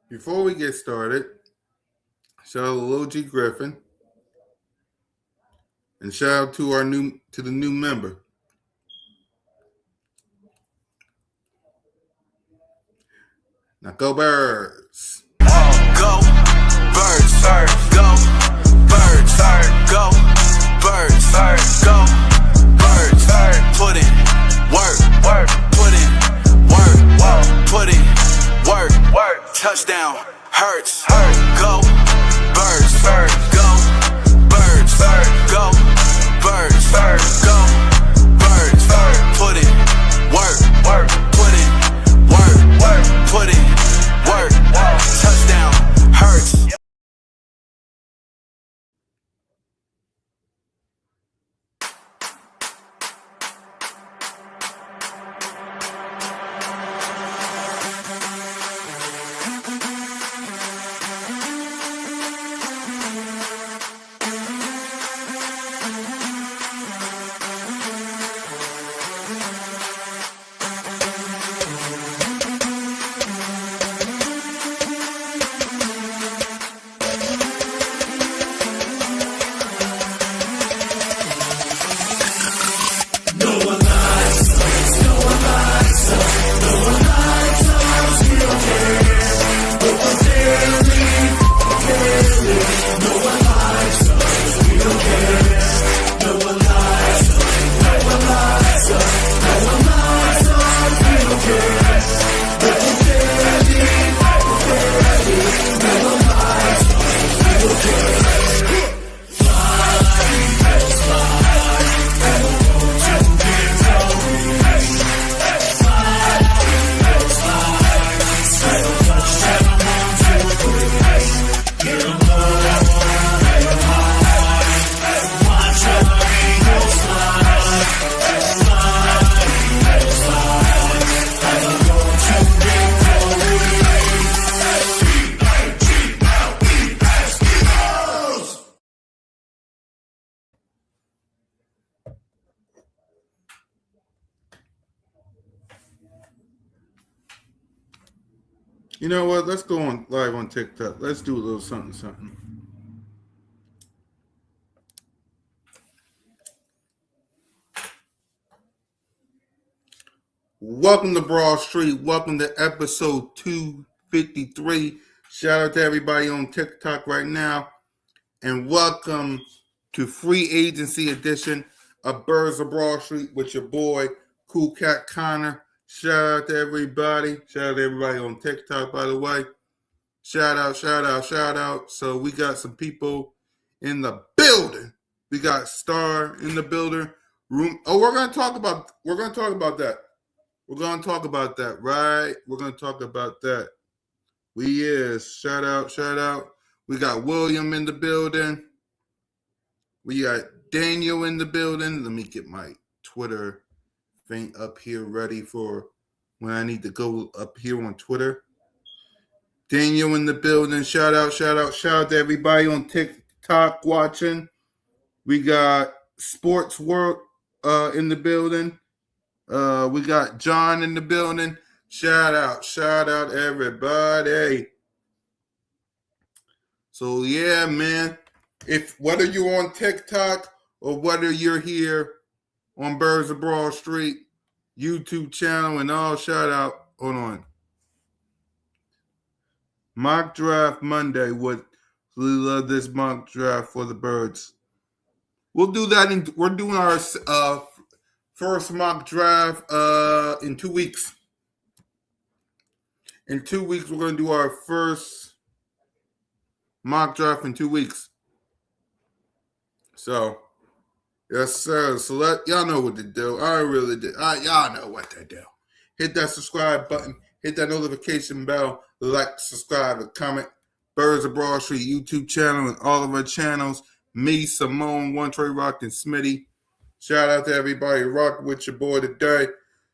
Before we get started, shout out to Lil G Griffin and shout out to the new member. Now go Birds. Go birds, go birds, go birds, go birds. Put in work, put in work, put in work. Touchdown hurts. Go birds, go birds, go birds, go birds. Put in work, put in work, put in work. Touchdown hurts. You know what? Let's go on live on TikTok. Let's do a little something. Welcome to Broad Street. Welcome to episode 253. Shout out to everybody on TikTok right now. And welcome to Free Agency Edition of Birds of Broad Street with your boy, Cool Cat Connor. Shout out to everybody. Shout out to everybody on TikTok, by the way. Shout out. So we got some people in the building. We got Star in the building. We're gonna talk about that. We're gonna talk about that, right? We're gonna talk about that. Shout out. We got William in the building. We got Daniel in the building. Let me get my Twitter thing up here ready for when I need to go up here on Twitter. Daniel in the building. Shout out to everybody on TikTok watching. We got Sports World in the building. We got John in the building. Shout out everybody. So yeah, man. If whether you're on TikTok or whether you're here on Birds of Broad Street YouTube channel and all, shout out. Hold on. Mock draft Monday. Would really love this mock draft for the Birds. We'll do that. We're doing our first mock draft in 2 weeks. In 2 weeks, we're going to do our first mock draft in 2 weeks. So, yes, sir. So y'all know what to do. I really did. Y'all know what to do. Hit that subscribe button. Hit that notification bell. Like, subscribe, and comment. Birds of Broad Street YouTube channel and all of our channels. Me, Simone, One Trey Rock, and Smitty. Shout out to everybody rocking with your boy today.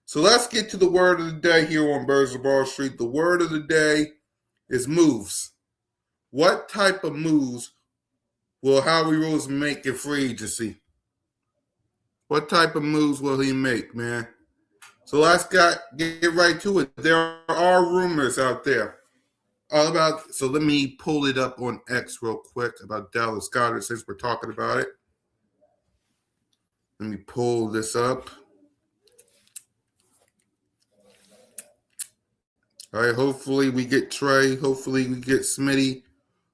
So let's get to the word of the day here on Birds of Broad Street. The word of the day is moves. What type of moves will Howie Rose make in free agency? What type of moves will he make, man? So let's get right to it. There are rumors out there all about. So let me pull it up on X real quick about Dallas Goedert since we're talking about it. Let me pull this up. All right, hopefully we get Trey. Hopefully we get Smitty.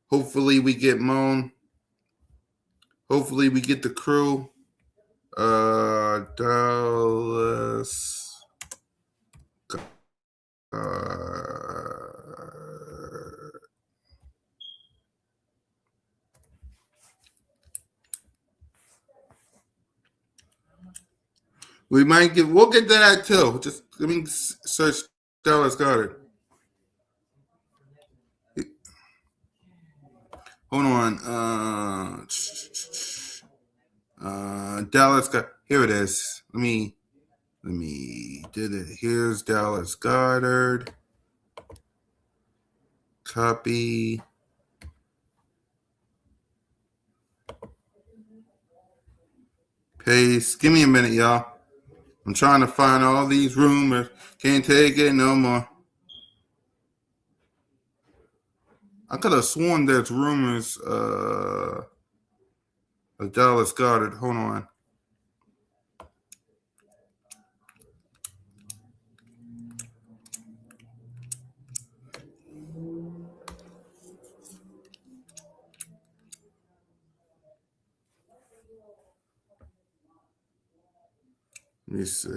Hopefully we get Moan. Hopefully we get the crew. Dallas. We'll get to that too. Just let me search Dallas Goedert. Hold on. Dallas Goedert. Here it is. Let me did it. Here's Dallas Goedert. Copy. Paste. Give me a minute, y'all. I'm trying to find all these rumors. Can't take it no more. I could have sworn there's rumors of Dallas Goedert. Hold on. Let me see.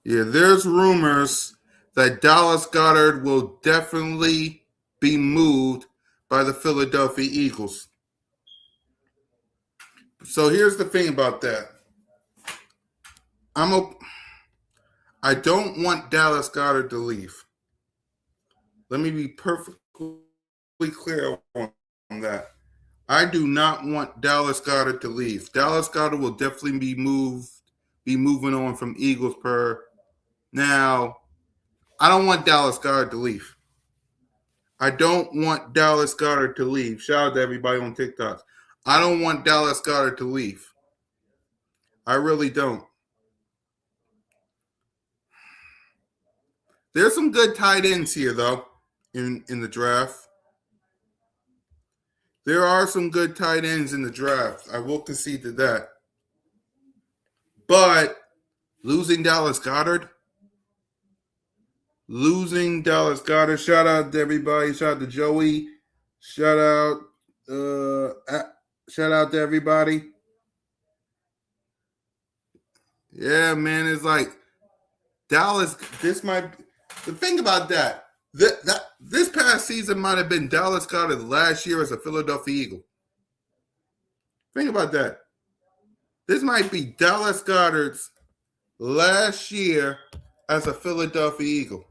Yeah, there's rumors that Dallas Goedert will definitely be moved by the Philadelphia Eagles. So here's the thing about that. I don't want Dallas Goedert to leave. Let me be perfectly clear on that. I do not want Dallas Goedert to leave. Dallas Goedert will definitely be moving on from Eagles per. Now, I don't want Dallas Goedert to leave. I don't want Dallas Goedert to leave. Shout out to everybody on TikTok. I don't want Dallas Goedert to leave. I really don't. There's some good tight ends here, though, in the draft. There are some good tight ends in the draft. I will concede to that. But losing Dallas Goedert, shout out to everybody. Shout out to Joey. Shout out to everybody. Yeah, man, it's like Dallas. The thing about that this past season might have been Dallas Goedert last year as a Philadelphia Eagle. Think about that. This might be Dallas Goedert's last year as a Philadelphia Eagle.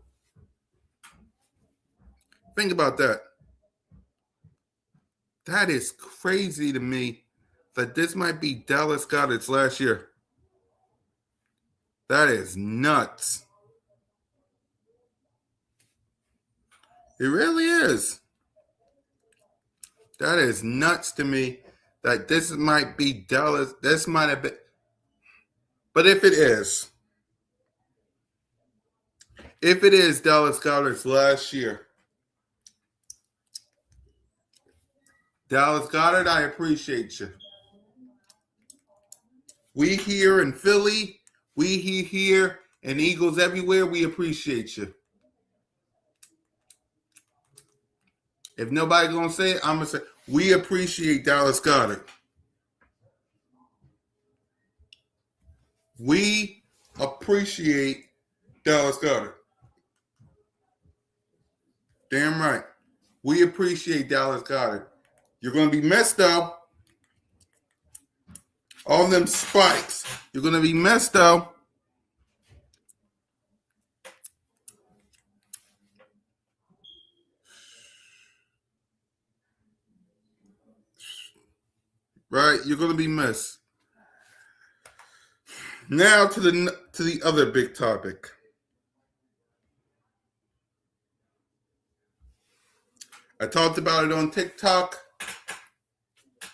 Think about that. That is crazy to me that this might be Dallas Goedert's last year. That is nuts. It really is. That is nuts to me that this might be Dallas. This might have been. But if it is Dallas Goedert's last year, Dallas Goedert, I appreciate you. We here in Philly, we here and Eagles everywhere, we appreciate you. If nobody gonna say it, I'm gonna say we appreciate Dallas Goedert. We appreciate Dallas Goedert. Damn right. We appreciate Dallas Goedert. You're gonna be missed though. All them spikes. You're gonna be missed though. Right? You're gonna be missed. Now to the other big topic. I talked about it on TikTok.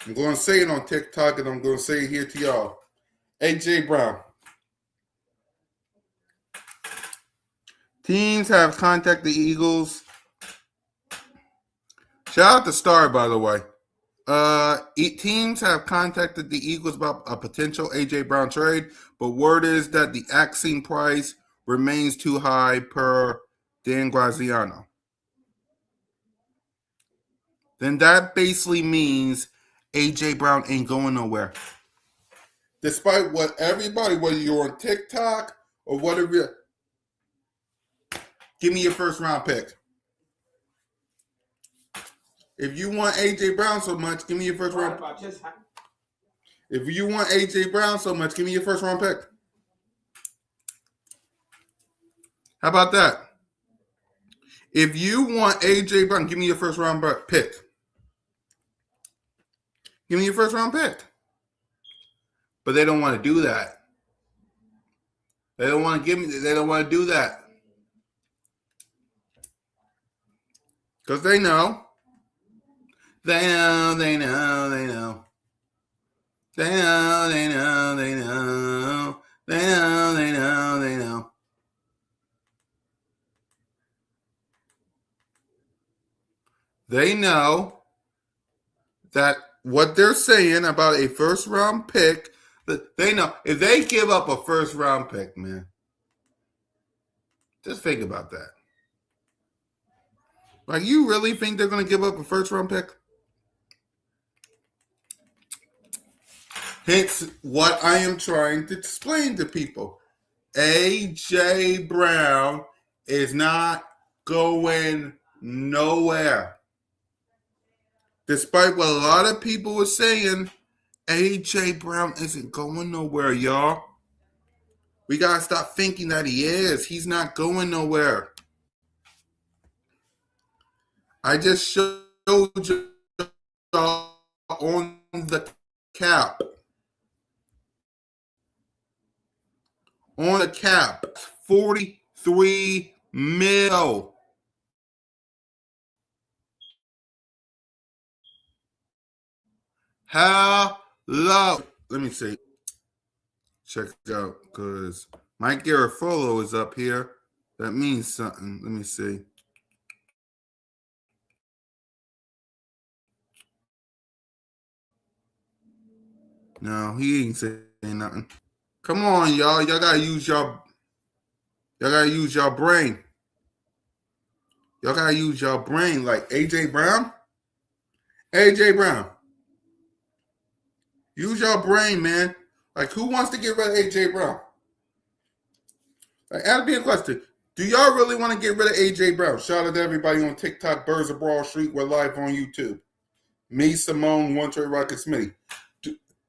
I'm going to say it on TikTok, and I'm going to say it here to y'all. A.J. Brown. Teams have contacted the Eagles. Shout out to Star, by the way. Teams have contacted the Eagles about a potential A.J. Brown trade, but word is that the asking price remains too high per Dan Graziano. Then that basically means A.J. Brown ain't going nowhere. Despite what everybody, whether you're on TikTok or whatever, give me your first round pick. If you want A.J. Brown so much, give me your first round pick. If you want A.J. Brown so much, give me your first round pick. How about that? If you want A.J. Brown, give me your first round pick. Give me your first round pick. But they don't want to do that. They don't want to they don't want to do that. Because they know. They know. They know. They know. They know. They know. They know. They know. They know. They know. They know that what they're saying about a first round pick, they know if they give up a first round pick, man, just think about that. Like, you really think they're going to give up a first round pick? Hence what I am trying to explain to people. A.J. Brown is not going nowhere. Despite what a lot of people were saying, A.J. Brown isn't going nowhere, y'all. We got to stop thinking that he is. He's not going nowhere. I just showed you on the cap. On the cap, 43 mil. Hello. Let me see. Check it out, because Mike Garafolo is up here. That means something. Let me see. No, he ain't saying nothing. Come on, y'all. Y'all gotta use y'all brain. Y'all gotta use y'all brain. Like A.J. Brown. A.J. Brown. Use your brain, man. Like, who wants to get rid of A.J. Brown? Like, ask me a question. Do y'all really want to get rid of A.J. Brown? Shout out to everybody on TikTok, Birds of Broad Street. We're live on YouTube. Me, Simone, One Trey Rocket, Smitty.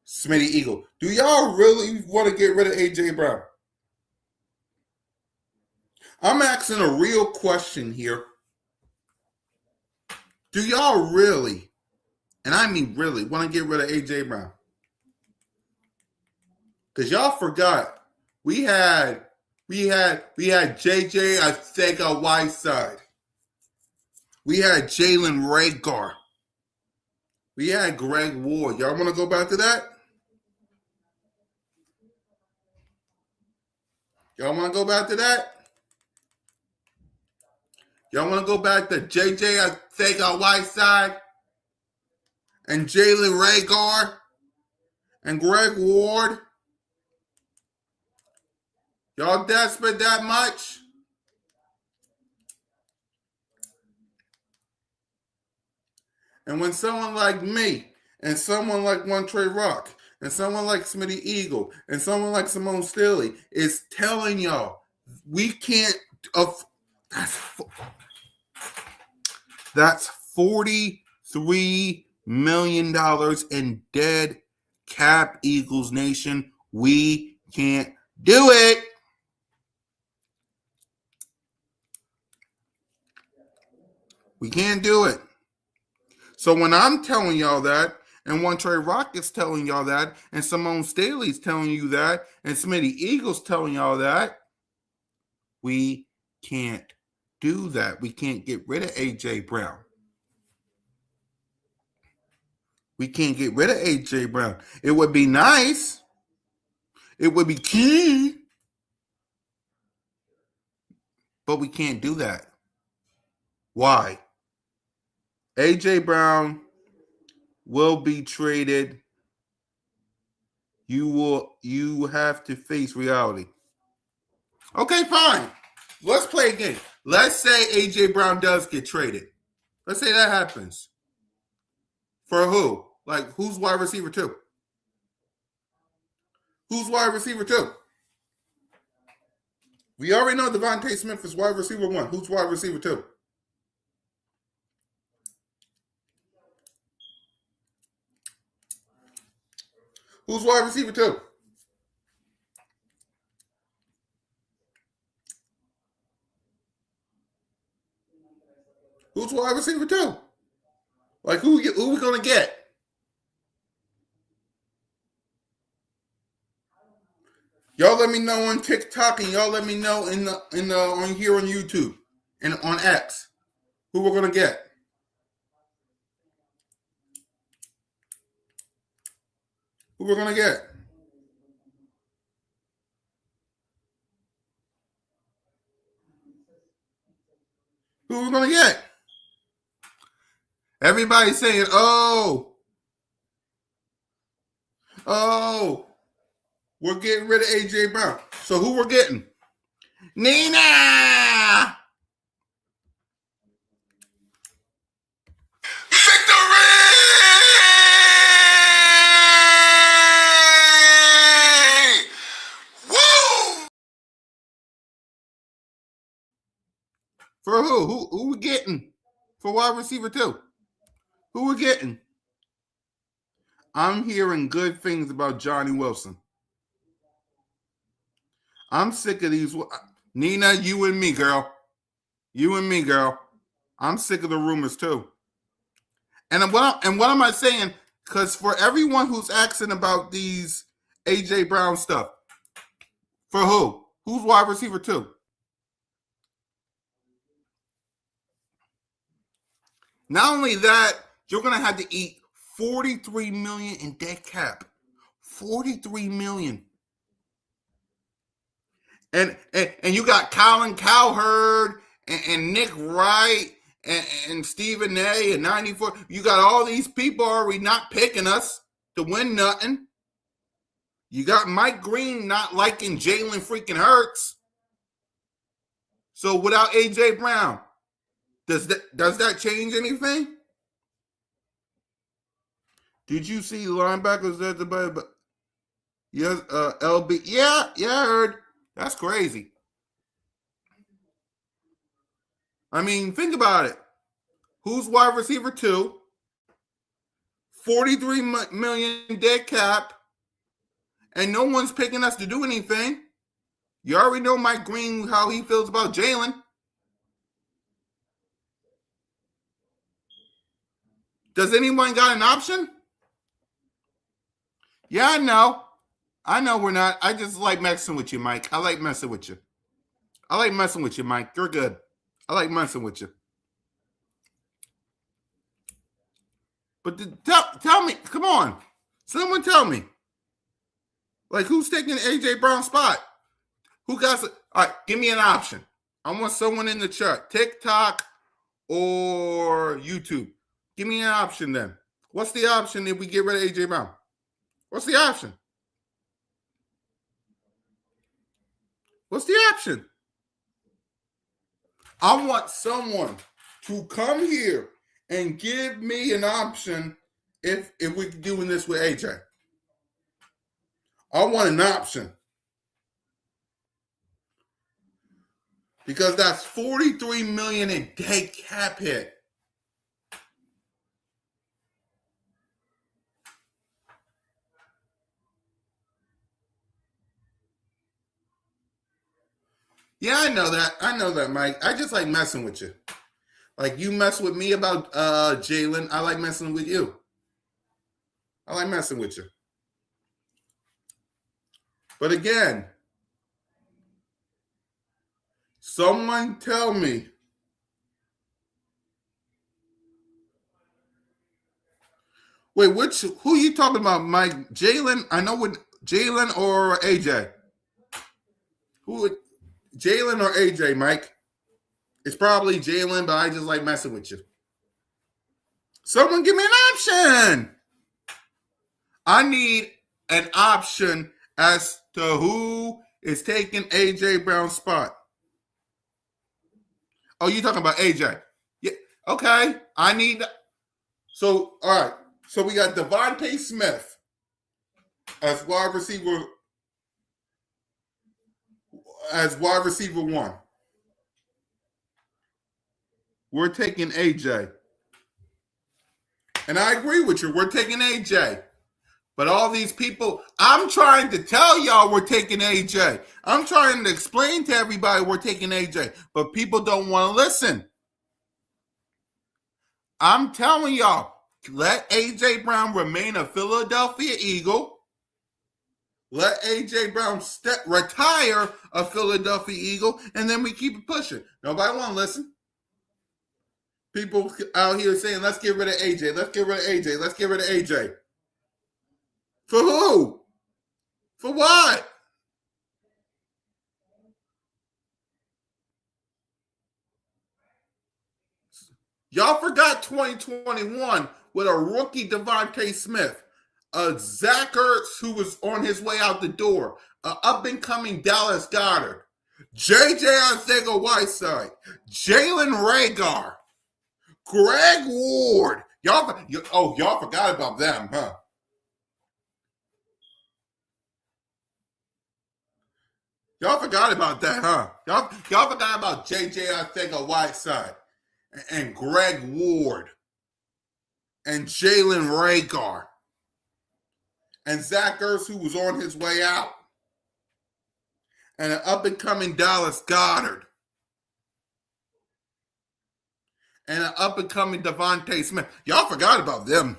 Smitty Eagle. Do y'all really want to get rid of A.J. Brown? I'm asking a real question here. Do y'all really, and I mean really, want to get rid of A.J. Brown? Because y'all forgot we had JJ Arcega Whiteside. We had Jalen Rager. We had Greg Ward. Y'all want to go back to that? Y'all want to go back to that? Y'all want to go back to JJ Arcega Whiteside and Jalen Rager and Greg Ward? Y'all desperate that much? And when someone like me, and someone like One Trey Rock, and someone like Smitty Eagle, and someone like Simone Stilly is telling y'all, we can't, that's $43 million in dead cap, Eagles Nation. We can't do it. We can't do it. So when I'm telling y'all that, and One Trey Rock is telling y'all that, and Simone Staley's telling you that, and Smitty Eagle's telling y'all that, we can't do that. We can't get rid of A.J. Brown. We can't get rid of A.J. Brown. It would be nice. It would be key. But we can't do that. Why? A.J. Brown will be traded. You have to face reality. Okay, fine. Let's play a game. Let's say A.J. Brown does get traded. Let's say that happens. For who? Like, who's wide receiver 2? Who's wide receiver 2? We already know Devontae Smith is wide receiver 1. Who's wide receiver 2? Who's wide receiver 2? Who's wide receiver 2? Like, who we going to get? Y'all let me know on TikTok, and y'all let me know in the on here on YouTube and on X who we're gonna get. Who we're gonna get? Who we're gonna get? Everybody's saying, "Oh, we're getting rid of A.J. Brown." So who we're getting? Nina! Victory! Woo! For who? Who we getting? For wide receiver 2? Who we getting? I'm hearing good things about Johnny Wilson. I'm sick of these. Nina, you and me, girl. You and me, girl. I'm sick of the rumors too. And what am I saying? Because for everyone who's asking about these A.J. Brown stuff, for who? Who's wide receiver 2? Not only that, you're going to have to eat $43 million in dead cap. $43 million. And you got Colin Cowherd and Nick Wright and Stephen A. and 94. You got all these people already not picking us to win nothing. You got Mike Green not liking Jalen freaking Hurts. So without A.J. Brown, does that change anything? Did you see linebackers at the bottom? Yes, LB. Yeah, I heard. That's crazy. I mean, think about it. Who's wide receiver 2? $43 million dead cap, and no one's picking us to do anything. You already know Mike Green, how he feels about Jalen. Does anyone got an option? Yeah, I know. I know we're not. I just like messing with you, Mike. I like messing with you. Mike. You're good. I like messing with you. But tell me, come on. Someone tell me. Like, who's taking A.J. Brown's spot? Who got all right, give me an option. I want someone in the chat. TikTok or YouTube. Give me an option then. What's the option if we get rid of A.J. Brown? What's the option? What's the option? I want someone to come here and give me an option if we're doing this with AJ. I want an option. Because that's $43 million in dead cap hit. Yeah, I know that, Mike. I just like messing with you. Like, you mess with me about Jalen, I like messing with you. I like messing with you. But again, someone tell me. Wait, who are you talking about, Mike? Jalen? I know what Jalen or AJ. Who? Jalen or AJ, Mike? It's probably Jalen, but I just like messing with you. Someone give me an option. I need an option as to who is taking AJ Brown's spot. Oh, you talking about AJ? Yeah. Okay. I need. So, all right. So we got Devontae Smith as wide receiver. As wide receiver one. We're taking AJ. And I agree with you. We're taking AJ. But all these people, I'm trying to tell y'all we're taking AJ. I'm trying to explain to everybody we're taking AJ. But people don't want to listen. I'm telling y'all, let AJ Brown remain a Philadelphia Eagle. Let AJ Brown retire a Philadelphia Eagle, and then we keep it pushing. Nobody want to listen. People out here saying, let's get rid of AJ. Let's get rid of AJ. Let's get rid of AJ. For who? For what? Y'all forgot 2021 with a rookie Devontae Smith, a Zach Ertz who was on his way out the door, an up-and-coming Dallas Goedert, J.J. Arcega-Whiteside, Jalen Reagor, Greg Ward. Y'all forgot about them, huh? Y'all forgot about that, huh? Y'all forgot about J.J. Arcega-Whiteside and Greg Ward and Jalen Reagor and Zach Ertz, who was on his way out, and an up-and-coming Dallas Goedert, and an up-and-coming Devontae Smith. Y'all forgot about them.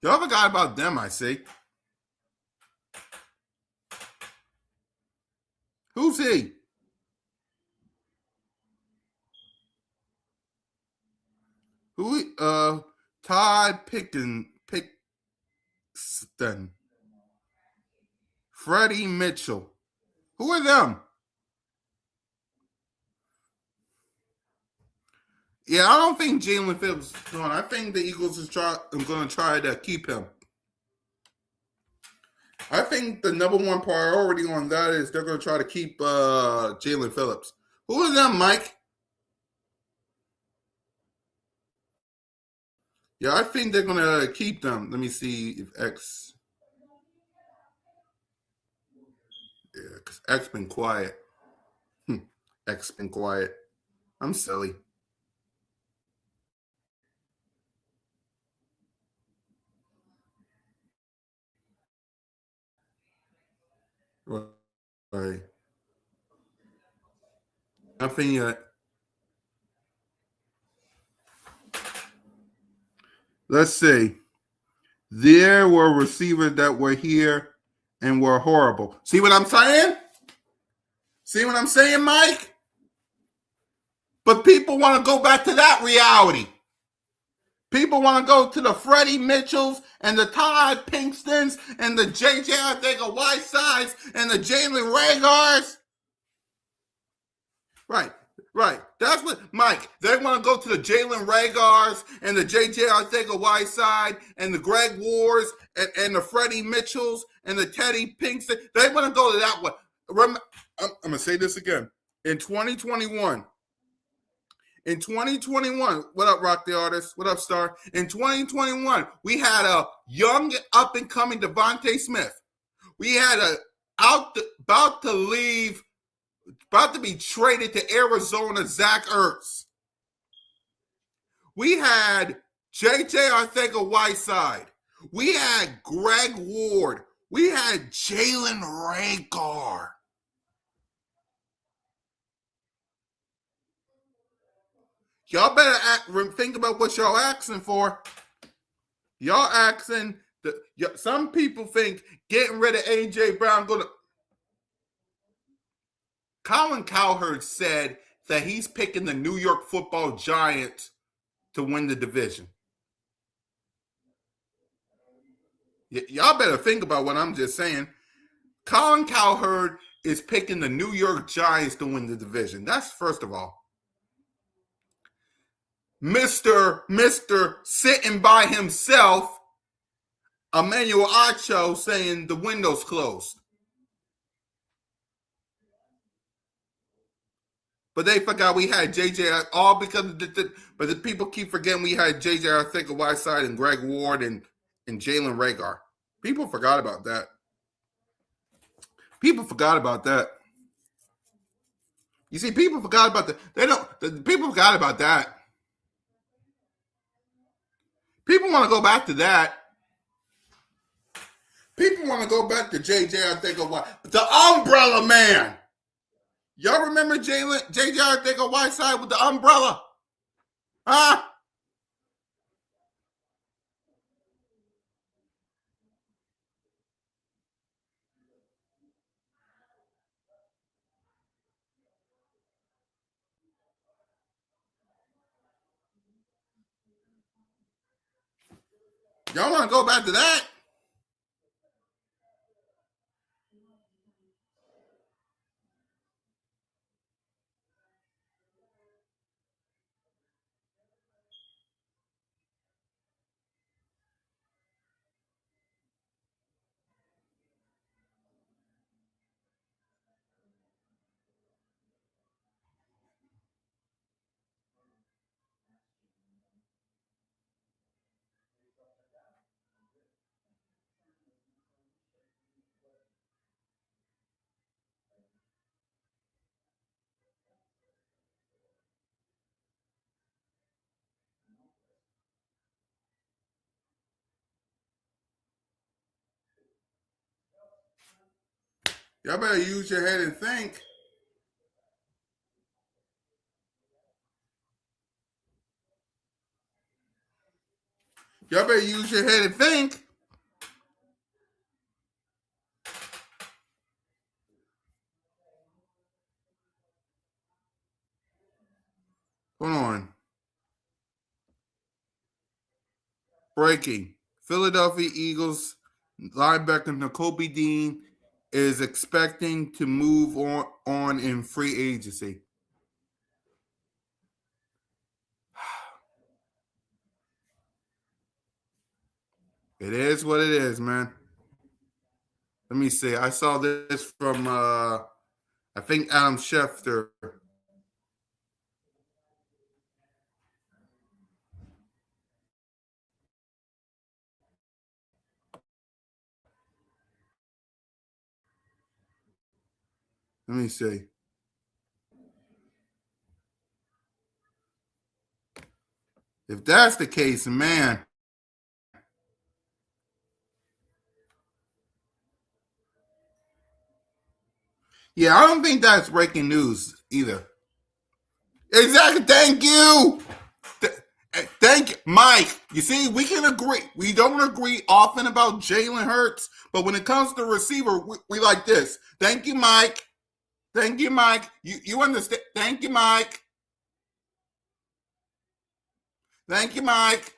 Y'all forgot about them, I see. Who's he? Todd Pixton, Freddie Mitchell. Who are them? Yeah, I don't think Jalen Phillips is going. I think the Eagles are going to try to keep him. I think the number one priority on that is they're going to try to keep Jalen Phillips. Who are them, Mike? Yeah, I think they're going to keep them. Let me see if X. Yeah, because X been quiet. X been quiet. I'm silly. Right. Nothing yet. Let's see. There were receivers that were here and were horrible. See what I'm saying? See what I'm saying, Mike? But people want to go back to that reality. People want to go to the Freddie Mitchells and the Todd Pinkstons and the J.J. Arcega-Whitesides and the Jalen Reagors. Right. That's what, Mike, they want to go to the Jalen Reagors and the J.J. Arcega-Whiteside and the Greg Wards and the Freddie Mitchells and the Teddy Pinkston. They want to go to that one. I'm going to say this again. In 2021, what up, Rock the Artist? What up, Star? In 2021, we had a young up-and-coming Devontae Smith. We had about to be traded to Arizona, Zach Ertz. We had J.J. Arcega-Whiteside. We had Greg Ward. We had Jalen Reagor. Y'all better think about what y'all asking for. Y'all asking, some people think getting rid of A.J. Brown going to... Colin Cowherd said that he's picking the New York Football Giants to win the division. Y'all better think about what I'm just saying. Colin Cowherd is picking the New York Giants to win the division. That's first of all. Mr. sitting by himself, Emmanuel Acho saying the window's closed. But they forgot we had JJ, all because of but the people keep forgetting we had JJ Arthur-Whiteside and Greg Ward and Jalen Reagor. People forgot about that. People forgot about that. You see, people forgot about that. People forgot about that. People want to go back to that. People want to go back to JJ Arthur-Whiteside. The umbrella man. Y'all remember JJ Arthur-Whiteside with the umbrella? Huh? Y'all want to go back to that? Y'all better use your head and think. Y'all better use your head and think. Hold on. Breaking. Philadelphia Eagles linebacker Nakobe Dean is expecting to move on in free agency. It is what it is, man. Let me see. I saw this from I think Adam Schefter. Let me see. If that's the case, man. Yeah, I don't think that's breaking news either. Exactly. Thank you. Thank you, Mike. You see, we can agree. We don't agree often about Jalen Hurts, but when it comes to receiver, we like this. Thank you, Mike. Thank you, Mike. You understand? Thank you, Mike. Thank you, Mike.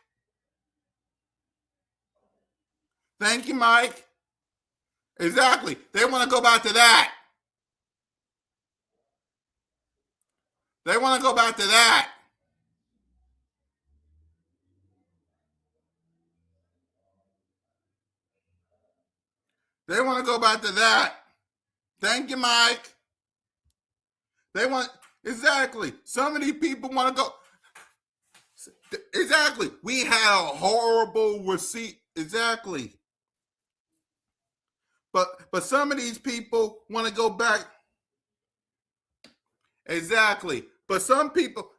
Thank you, Mike. Exactly. They want to go back to that. They want to go back to that. They want to go back to that. Thank you, Mike. They want exactly. Some of these people want to go. Exactly. We had a horrible receipt. Exactly. But some of these people want to go back. Exactly. But some people,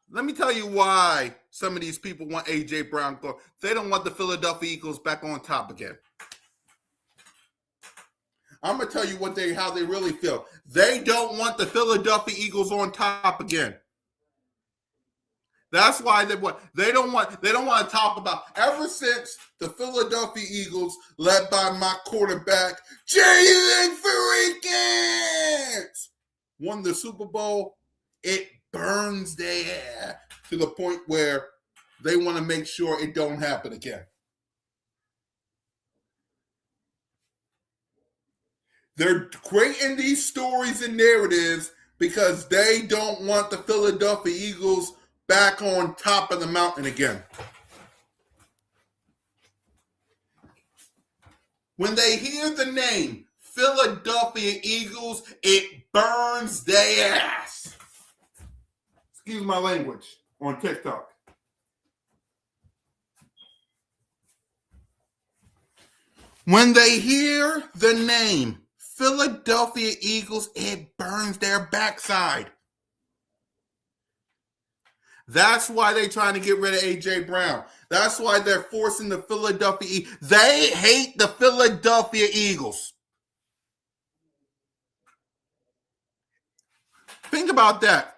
let me tell you why some of these people want AJ Brown. They don't want the Philadelphia Eagles back on top again. I'm gonna tell you how they really feel. They don't want the Philadelphia Eagles on top again. That's why they don't want to talk about ever since the Philadelphia Eagles, led by my quarterback, Jalen Freakins, won the Super Bowl. It burns their to the point where they want to make sure it don't happen again. They're creating these stories and narratives because they don't want the Philadelphia Eagles back on top of the mountain again. When they hear the name Philadelphia Eagles, it burns their ass. Excuse my language on TikTok. When they hear the name Philadelphia Eagles, it burns their backside. That's why they're trying to get rid of A.J. Brown. That's why they're forcing the Philadelphia Eagles. They hate the Philadelphia Eagles. Think about that.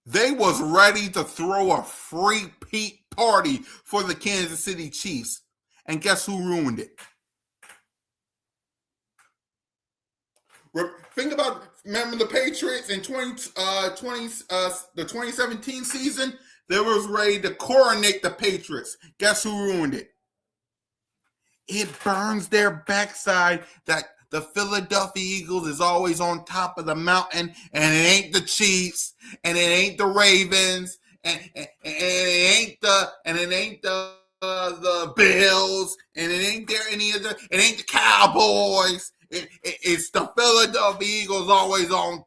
They was ready to throw a free peak party for the Kansas City Chiefs. And guess who ruined it? Think about, remember the Patriots in the 2017 season? They was ready to coronate the Patriots. Guess who ruined it? It burns their backside that the Philadelphia Eagles is always on top of the mountain, and it ain't the Chiefs, and it ain't the Ravens, and it ain't the Bills, and it ain't it ain't the Cowboys. It's the Philadelphia Eagles always on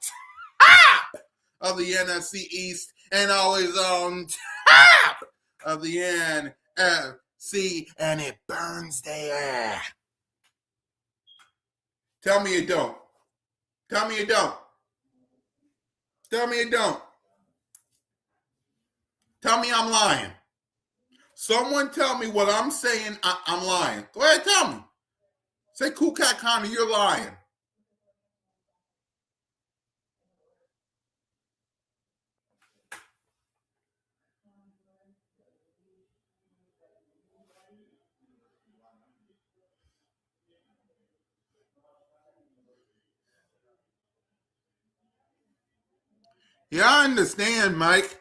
top of the NFC East and always on top of the NFC, and it burns their ass. Tell me it don't. Tell me it don't. Tell me it don't. Tell me I'm lying. Someone tell me what I'm saying I'm lying. Go ahead, tell me. Say, Cool Cat Connor, you're lying. Yeah, I understand, Mike.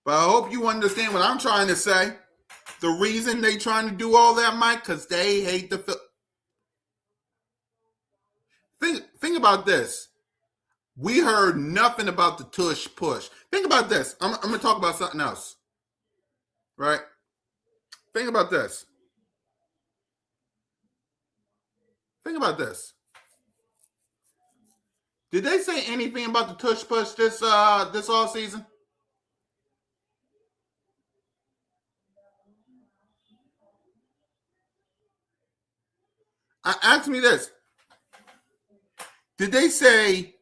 But I hope you understand what I'm trying to say. The reason they trying to do all that, Mike, because they hate the Think about this. We heard nothing about the tush push. Think about this. I'm going to talk about something else. Right? Think about this. Think about this. Did they say anything about the tush push this all season? Ask me this. Did they say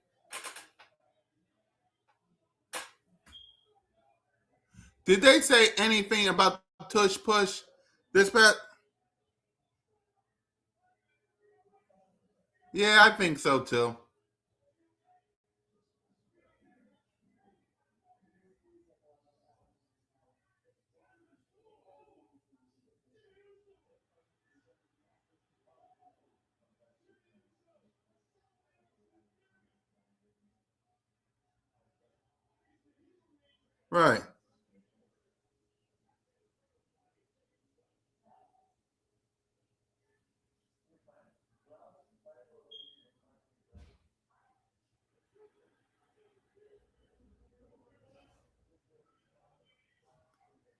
anything about tush push this past? Yeah, I think so too. Right.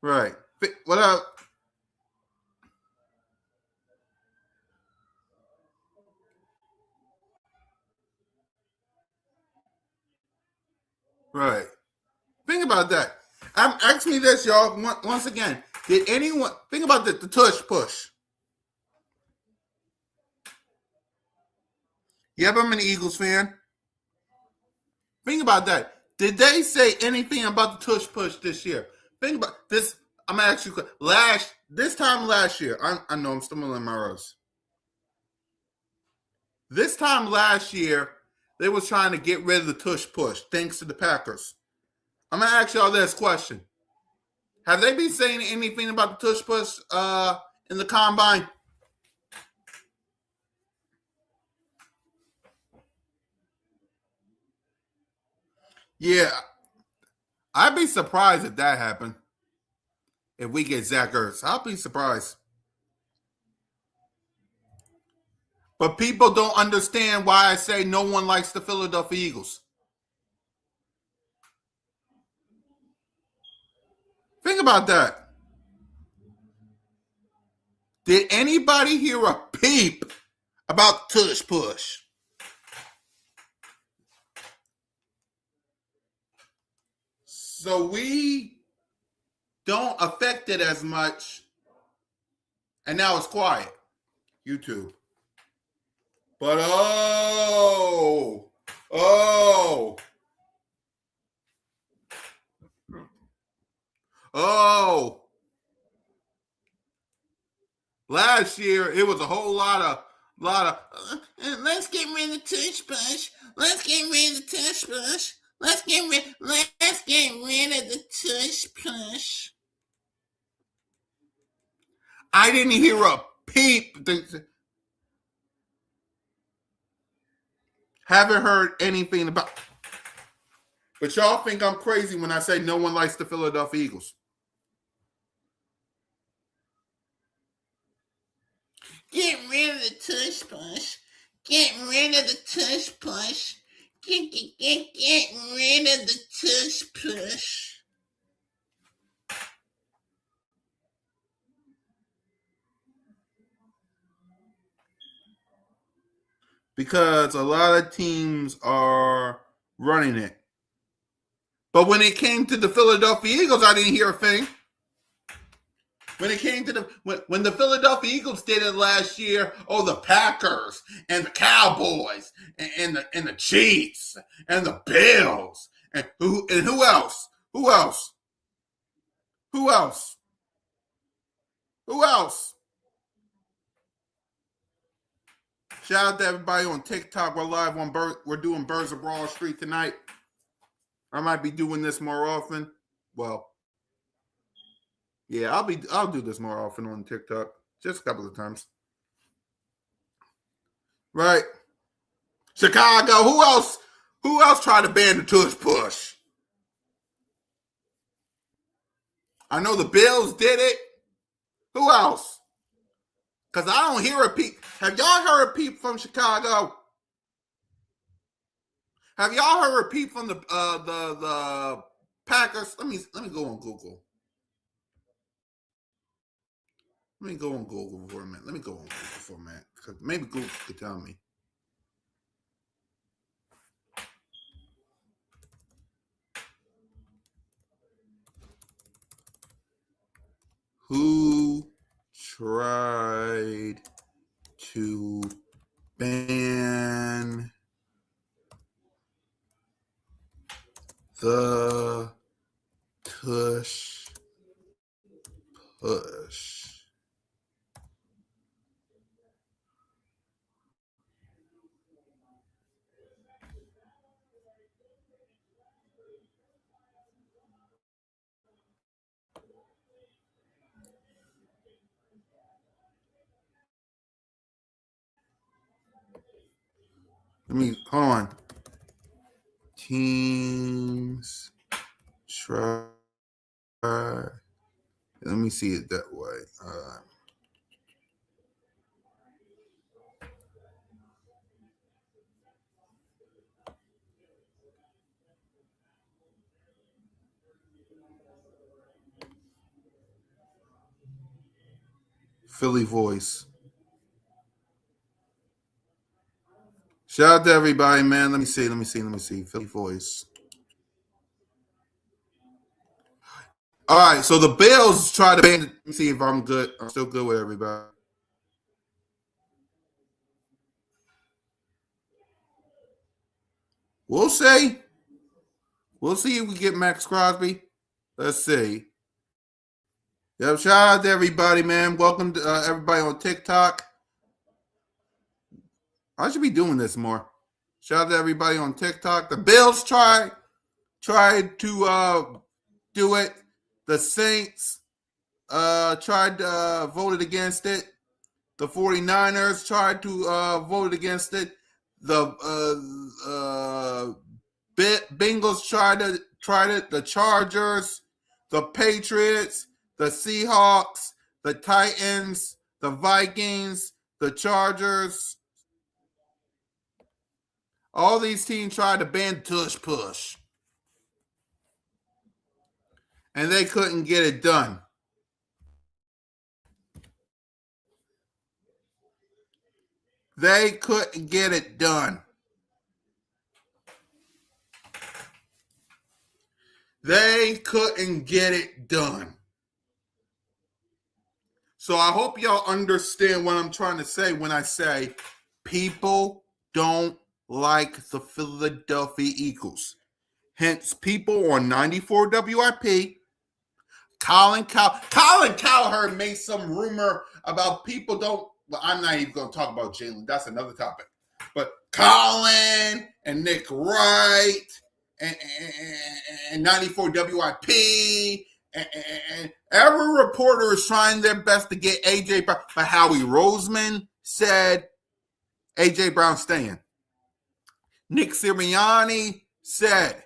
Right. What up? Right. Think about that. Ask me this, y'all. Once again, did anyone think about the tush push? You ever been an Eagles fan? Think about that. Did they say anything about the tush push this year? Think about this. I'm gonna ask you this time last year. I know I'm still in my rows. This time last year, they was trying to get rid of the tush push, thanks to the Packers. I'm gonna ask y'all this question: have they been saying anything about the tush push in the combine? Yeah, I'd be surprised if that happened. If we get Zach Ertz, I'll be surprised. But people don't understand why I say no one likes the Philadelphia Eagles. Think about that. Did anybody hear a peep about tush push? So we don't affect it as much. And now it's quiet. YouTube. But oh. Last year it was a whole lot of let's get rid of the tush push. Let's get rid of the tush push. Let's get rid of the tush push. I didn't hear a peep. Haven't heard anything about. But y'all think I'm crazy when I say no one likes the Philadelphia Eagles. Get rid of the tush push. Get rid of the tush push. Get rid of the tush push. Because a lot of teams are running it. But when it came to the Philadelphia Eagles, I didn't hear a thing. When it came to when the Philadelphia Eagles did it last year, the Packers and the Cowboys and the Chiefs and the Bills and who else? Who else? Who else? Who else? Shout out to everybody on TikTok. We're live on we're doing Birds of Wall Street tonight. I might be doing this more often. Well, yeah, I'll do this more often on TikTok. Just a couple of times. Right. Chicago. Who else? Who else tried to ban the tush push? I know the Bills did it. Who else? Because I don't hear a peep. Have y'all heard a peep from Chicago? Have y'all heard a peep from the Packers? Let me go on Google. Let me go on Google for a minute. Because maybe Google could tell me. Who tried to ban the tush push? Hold on. Teams try. Let me see it that way. Philly voice. Shout out to everybody, man. Let me see. Philly voice. All right, so the Bills try to ban. Let me see if I'm good. I'm still good with everybody. We'll see. We'll see if we get Max Crosby. Let's see. Yep, shout out to everybody, man. Welcome to everybody on TikTok. I should be doing this more. Shout out to everybody on TikTok. The Bills tried to do it. The Saints tried to voted against it. The 49ers tried to vote against it. The Bengals tried it. The Chargers, the Patriots, the Seahawks, the Titans, the Vikings, the Chargers, All these teams tried to ban tush push, and they couldn't get it done. They couldn't get it done. They couldn't get it done. So I hope y'all understand what I'm trying to say when I say people don't like the Philadelphia Eagles. Hence, people on 94 WIP, Colin Cowherd made some rumor about people don't. Well, I'm not even going to talk about Jalen. That's another topic. But Colin and Nick Wright and 94 WIP and every reporter is trying their best to get AJ Brown. But Howie Roseman said AJ Brown staying. Nick Sirianni said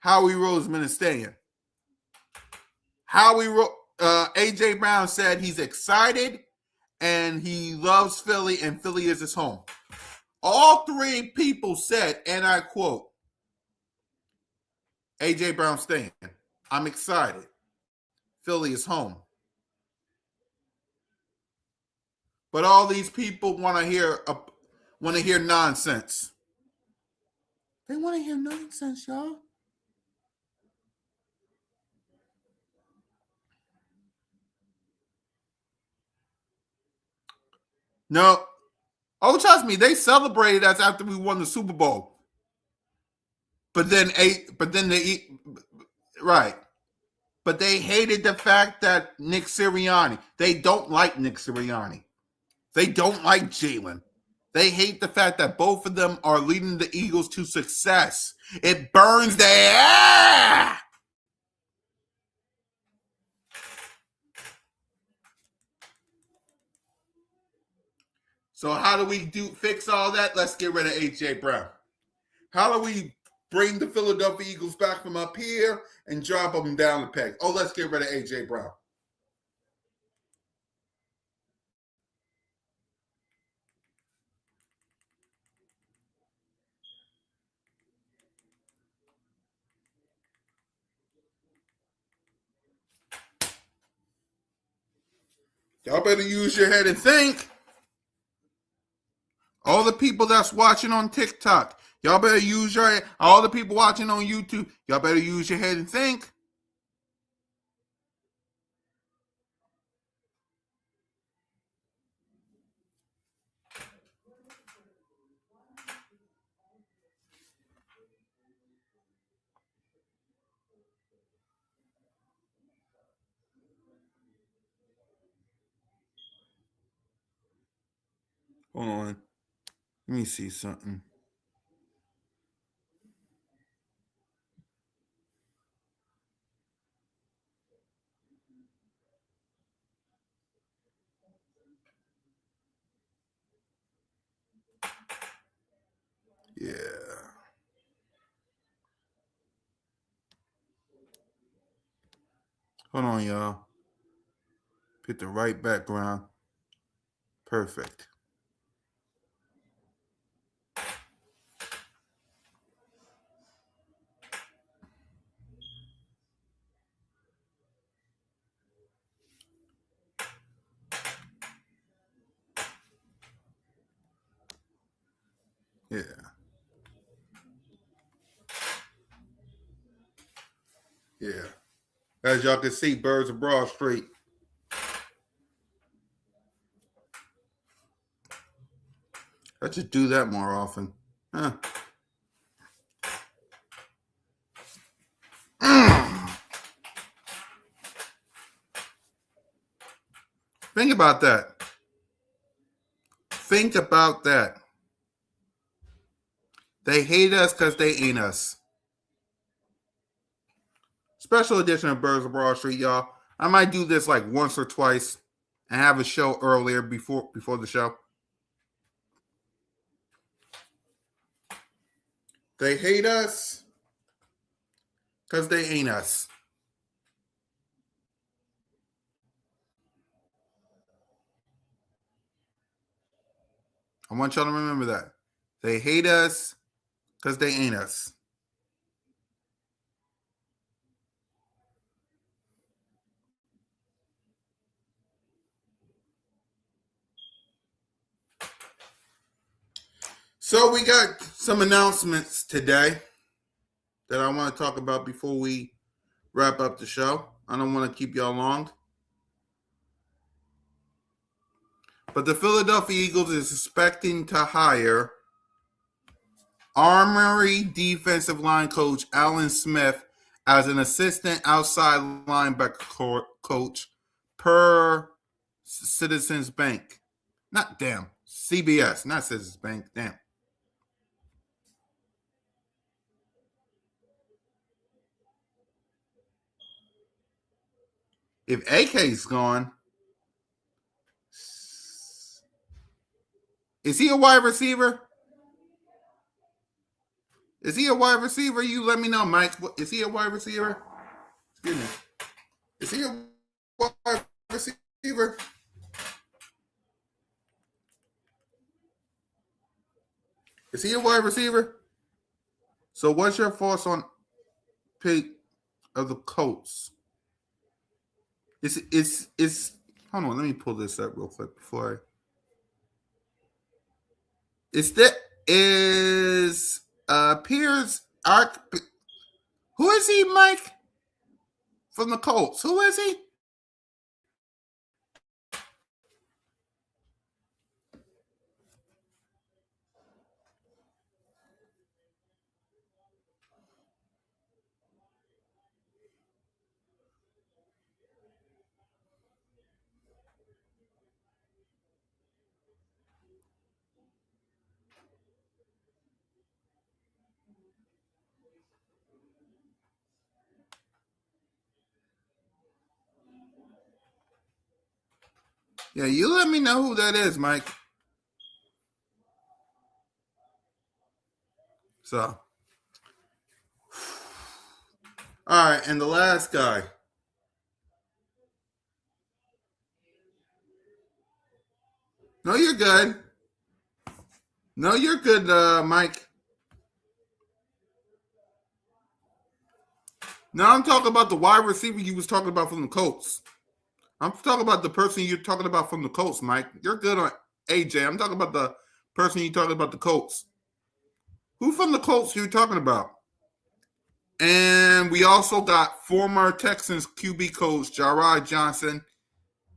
Howie Roseman is staying. AJ Brown said he's excited and he loves Philly and Philly is his home. All three people said, and I quote, AJ Brown staying. I'm excited. Philly is home. But all these people want to hear nonsense. They want to hear nonsense, y'all. No. Oh, trust me, they celebrated us after we won the Super Bowl. But then right. But they hated the fact that Nick Sirianni. They don't like Nick Sirianni. They don't like Jalen. They hate the fact that both of them are leading the Eagles to success. It burns their ass. So how do we fix all that? Let's get rid of AJ Brown. How do we bring the Philadelphia Eagles back from up here and drop them down the peg? Oh, let's get rid of AJ Brown. Y'all better use your head and think. All the people that's watching on TikTok, y'all better use your head. All the people watching on YouTube, y'all better use your head and think. Hold on. Let me see something. Yeah. Hold on, y'all. Pick the right background. Perfect. Yeah. Yeah. As y'all can see, Birds of Broad Street. I just do that more often. Huh. Think about that. Think about that. They hate us because they ain't us. Special edition of Birds of Broad Street, y'all. I might do this like once or twice and have a show earlier before the show. They hate us because they ain't us. I want y'all to remember that. They hate us because they ain't us. So we got some announcements today that I want to talk about before we wrap up the show. I don't want to keep y'all long. But the Philadelphia Eagles is expecting to hire Armory defensive line coach Alan Smith as an assistant outside linebacker coach per Citizens Bank. Not damn. CBS, not Citizens Bank. Damn. If AK's gone, is he a wide receiver? Is he a wide receiver? You let me know, Mike. Is he a wide receiver? Excuse me. Is he a wide receiver? Is he a wide receiver? So what's your thoughts on pick of the Colts? It's hold on, let me pull this up real quick before is Piers Ark. Who is he, Mike? From the Colts. Who is he? Yeah, you let me know who that is, Mike. So, all right, and the last guy. No, you're good. No, you're good, Mike. No, I'm talking about the wide receiver you was talking about from the Colts. I'm talking about the person you're talking about from the Colts, Mike. You're good on AJ. I'm talking about the person you're talking about the Colts. Who from the Colts you talking about? And we also got former Texans QB coach Jarrod Johnson.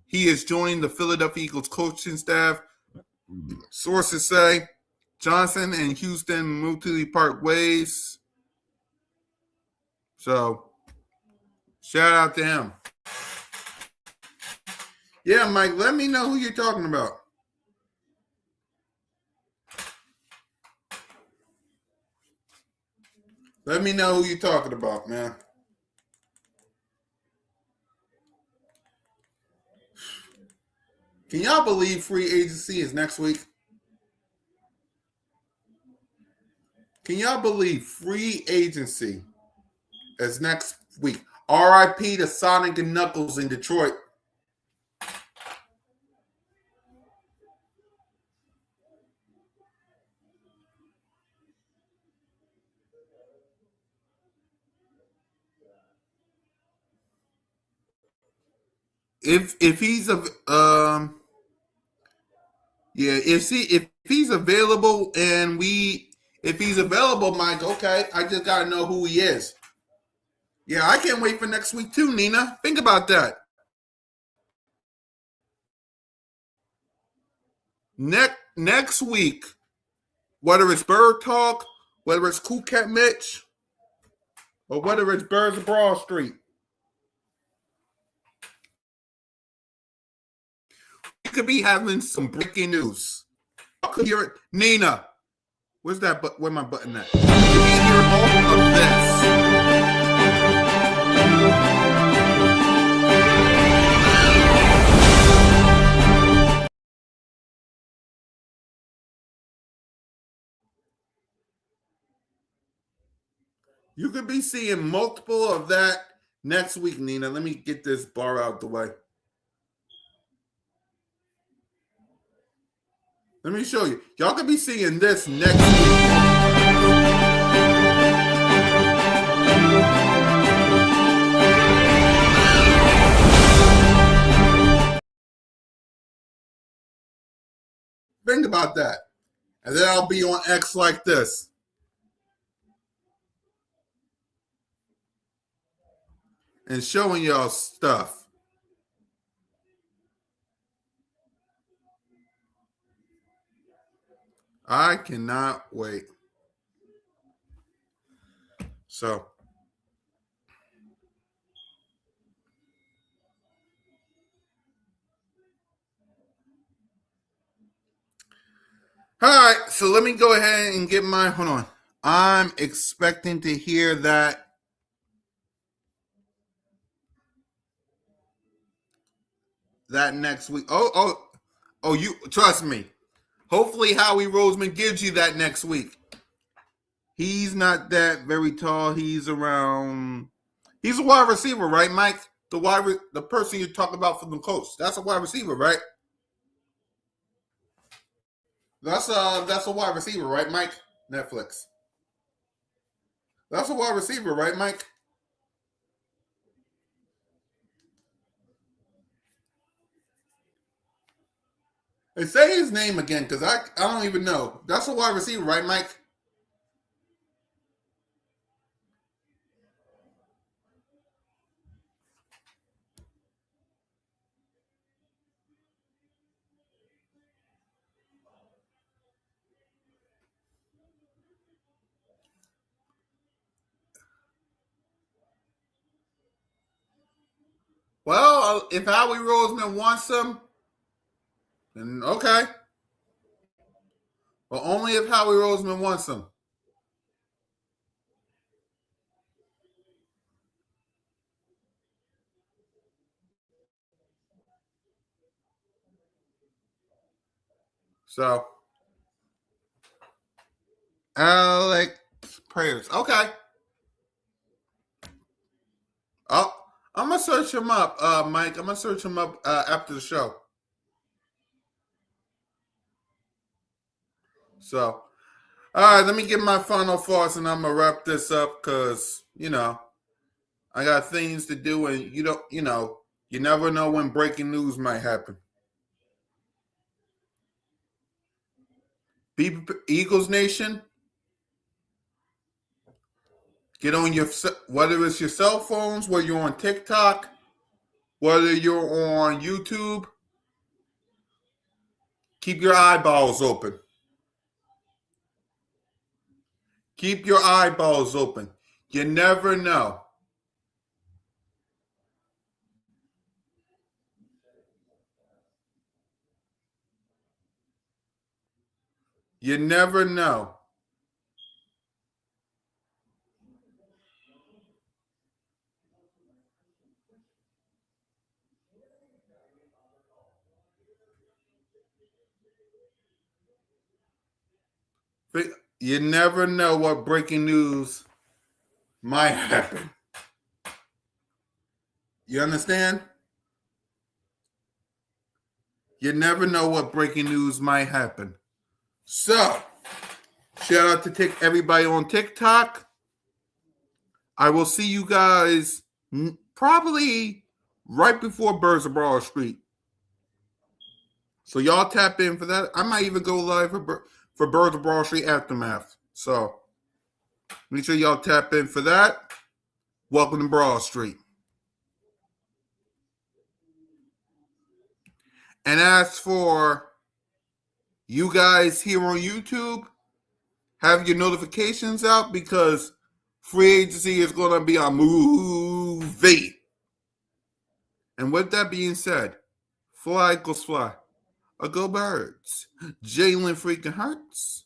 He is joining the Philadelphia Eagles coaching staff. Sources say Johnson and Houston moved to part ways. So, shout out to him. Yeah, Mike, let me know who you're talking about. Let me know who you're talking about, man. Can y'all believe free agency is next week? Can y'all believe free agency is next week? RIP to Sonic and Knuckles in Detroit. If he's a if he's available and if he's available, Mike, okay, I just gotta know who he is. Yeah, I can't wait for next week too, Nina. Think about that. Next week, whether it's Bird Talk, whether it's Cool Cat Mitch, or whether it's Birds of Broad Street, we could be having some breaking news. I could hear it. Nina, where's that? Where my button at? You could hear all of this. You could be seeing multiple of that next week, Nina. Let me get this bar out the way. Let me show you. Y'all could be seeing this next week. Think about that. And then I'll be on X like this. And showing y'all stuff. I cannot wait. So, all right. So let me go ahead and get my. Hold on. I'm expecting to hear that next week. Oh! You trust me. Hopefully, Howie Roseman gives you that next week. He's not that very tall. He's around. He's a wide receiver, right, Mike? The person you talk about from the Colts. That's a wide receiver, right? That's a wide receiver, right, Mike? Netflix. That's a wide receiver, right, Mike? Hey, say his name again, because I don't even know. That's a wide receiver, right, Mike? Well, if Howie Roseman wants him, then okay. But only if Howie Roseman wants him. So, Alex Prayers. Okay. Oh, I'm gonna search him up, Mike. I'm gonna search him up after the show. So, all right, let me get my final thoughts, and I'm gonna wrap this up because I got things to do, and you never know when breaking news might happen. Eagles Nation, get on whether it's your cell phones, whether you're on TikTok, whether you're on YouTube. Keep your eyeballs open. Keep your eyeballs open. You never know. You never know. You never know what breaking news might happen. You understand? You never know what breaking news might happen. So, shout out to everybody on TikTok. I will see you guys probably right before Birds of Broad Street. So y'all tap in for that. I might even go live for Birds of Broad Street Aftermath. So make sure y'all tap in for that. Welcome to Broad Street. And as for you guys here on YouTube, have your notifications out because free agency is going to be a movie. And with that being said, fly equals fly. Go Birds. Jalen freaking Hurts.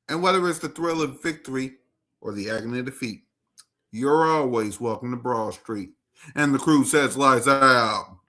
And whether it's the thrill of victory or the agony of defeat, you're always welcome to Broad Street. And the crew says lies out.